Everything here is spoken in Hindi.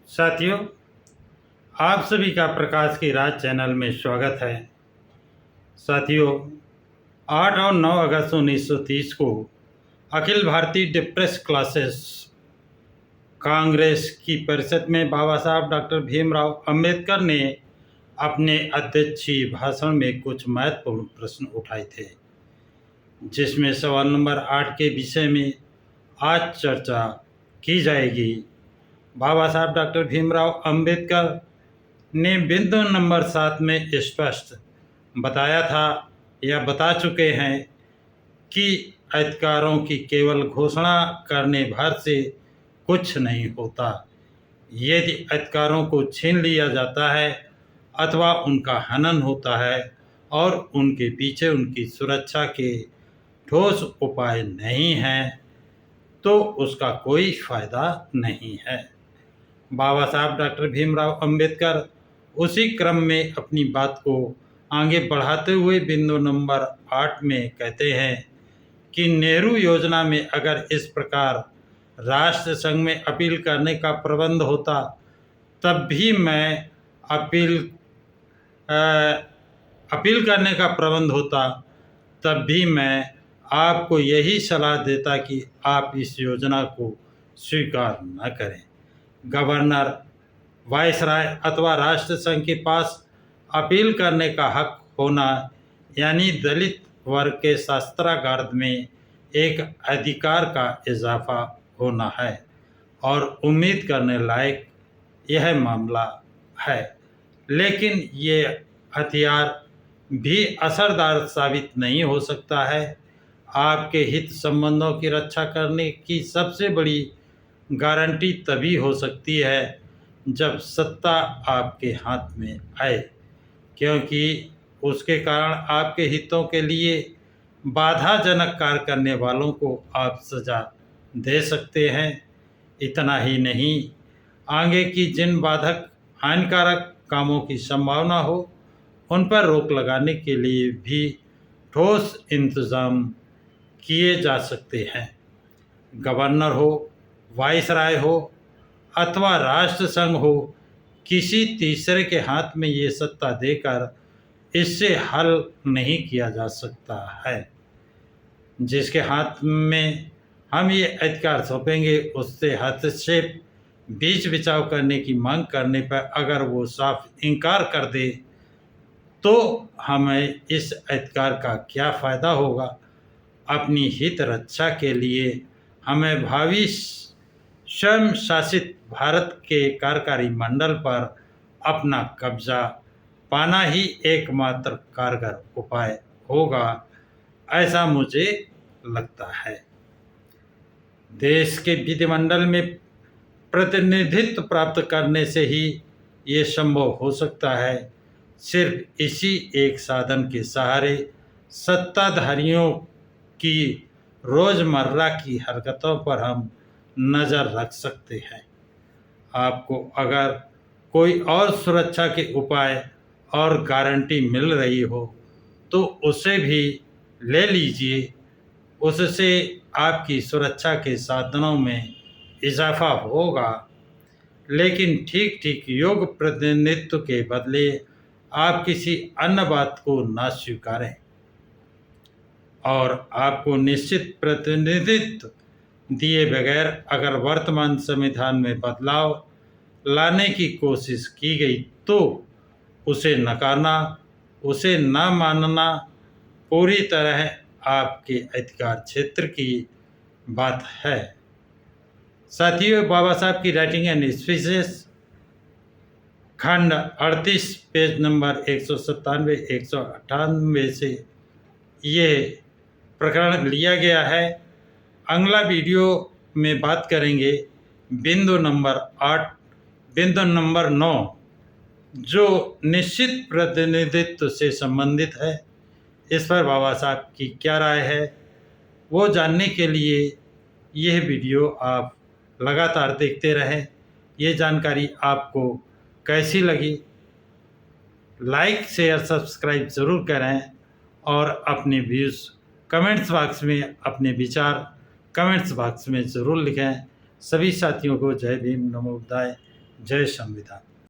साथियों, आप सभी का प्रकाश की राज चैनल में स्वागत है। साथियों, 8 और 9 अगस्त 1930 को अखिल भारतीय डिप्रेस क्लासेस कांग्रेस की परिषद में बाबा साहब डॉक्टर भीमराव अंबेडकर ने अपने अध्यक्षीय भाषण में कुछ महत्वपूर्ण प्रश्न उठाए थे, जिसमें सवाल नंबर 8 के विषय में आज चर्चा की जाएगी। बाबा साहब डॉक्टर भीमराव अंबेडकर ने बिंदु नंबर 7 में स्पष्ट बताया था या बता चुके हैं कि अधिकारों की केवल घोषणा करने भर से कुछ नहीं होता। यदि अधिकारों को छीन लिया जाता है अथवा उनका हनन होता है और उनके पीछे उनकी सुरक्षा के ठोस उपाय नहीं हैं, तो उसका कोई फायदा नहीं है। बाबा साहब डॉक्टर भीमराव अंबेडकर उसी क्रम में अपनी बात को आगे बढ़ाते हुए बिंदु नंबर 8 में कहते हैं कि नेहरू योजना में अगर इस प्रकार राष्ट्र संघ में अपील करने का प्रबंध होता, तब भी मैं अपील करने का प्रबंध होता, तब भी मैं आपको यही सलाह देता कि आप इस योजना को स्वीकार न करें। गवर्नर, वायसराय अथवा राष्ट्र संघ के पास अपील करने का हक होना यानी दलित वर्ग के शस्त्रागार में एक अधिकार का इजाफा होना है और उम्मीद करने लायक यह मामला है। लेकिन ये हथियार भी असरदार साबित नहीं हो सकता है। आपके हित संबंधों की रक्षा करने की सबसे बड़ी गारंटी तभी हो सकती है जब सत्ता आपके हाथ में आए, क्योंकि उसके कारण आपके हितों के लिए बाधाजनक कार्य करने वालों को आप सजा दे सकते हैं। इतना ही नहीं, आगे की जिन बाधक हानिकारक कामों की संभावना हो, उन पर रोक लगाने के लिए भी ठोस इंतजाम किए जा सकते हैं। गवर्नर हो, वायसराय हो अथवा राष्ट्र संघ हो, किसी तीसरे के हाथ में ये सत्ता देकर इससे हल नहीं किया जा सकता है। जिसके हाथ में हम ये अधिकार सौंपेंगे, उससे हस्तक्षेप, बीच बिचाव करने की मांग करने पर अगर वो साफ इनकार कर दे, तो हमें इस अधिकार का क्या फ़ायदा होगा। अपनी हित रक्षा के लिए हमें भावी स्वयं शासित भारत के कार्यकारी मंडल पर अपना कब्जा पाना ही एकमात्र कारगर उपाय होगा, ऐसा मुझे लगता है। देश के विधिमंडल में प्रतिनिधित्व प्राप्त करने से ही ये संभव हो सकता है। सिर्फ इसी एक साधन के सहारे सत्ताधारियों की रोज़मर्रा की हरकतों पर हम नज़र रख सकते हैं। आपको अगर कोई और सुरक्षा के उपाय और गारंटी मिल रही हो, तो उसे भी ले लीजिए। उससे आपकी सुरक्षा के साधनों में इजाफा होगा, लेकिन ठीक ठीक योग्य प्रतिनिधित्व के बदले आप किसी अन्य बात को ना स्वीकारें और आपको निश्चित प्रतिनिधित्व दिए बगैर अगर वर्तमान संविधान में बदलाव लाने की कोशिश की गई, तो उसे नकारना, उसे ना मानना पूरी तरह आपके अधिकार क्षेत्र की बात है। साथियों, बाबा साहब की राइटिंग एंड स्पीचेस खंड 38 पेज नंबर 197 198 से ये प्रकरण लिया गया है। अगला वीडियो में बात करेंगे बिंदु नंबर 8, बिंदु नंबर 9, जो निश्चित प्रतिनिधित्व से संबंधित है। इस पर बाबा साहब की क्या राय है, वो जानने के लिए यह वीडियो आप लगातार देखते रहें। ये जानकारी आपको कैसी लगी, लाइक शेयर सब्सक्राइब ज़रूर करें और अपने व्यूज़ कमेंट्स बॉक्स में, अपने विचार कमेंट्स बॉक्स में ज़रूर लिखें। सभी साथियों को जय भीम, नमो बुद्धाय, जय संविधान।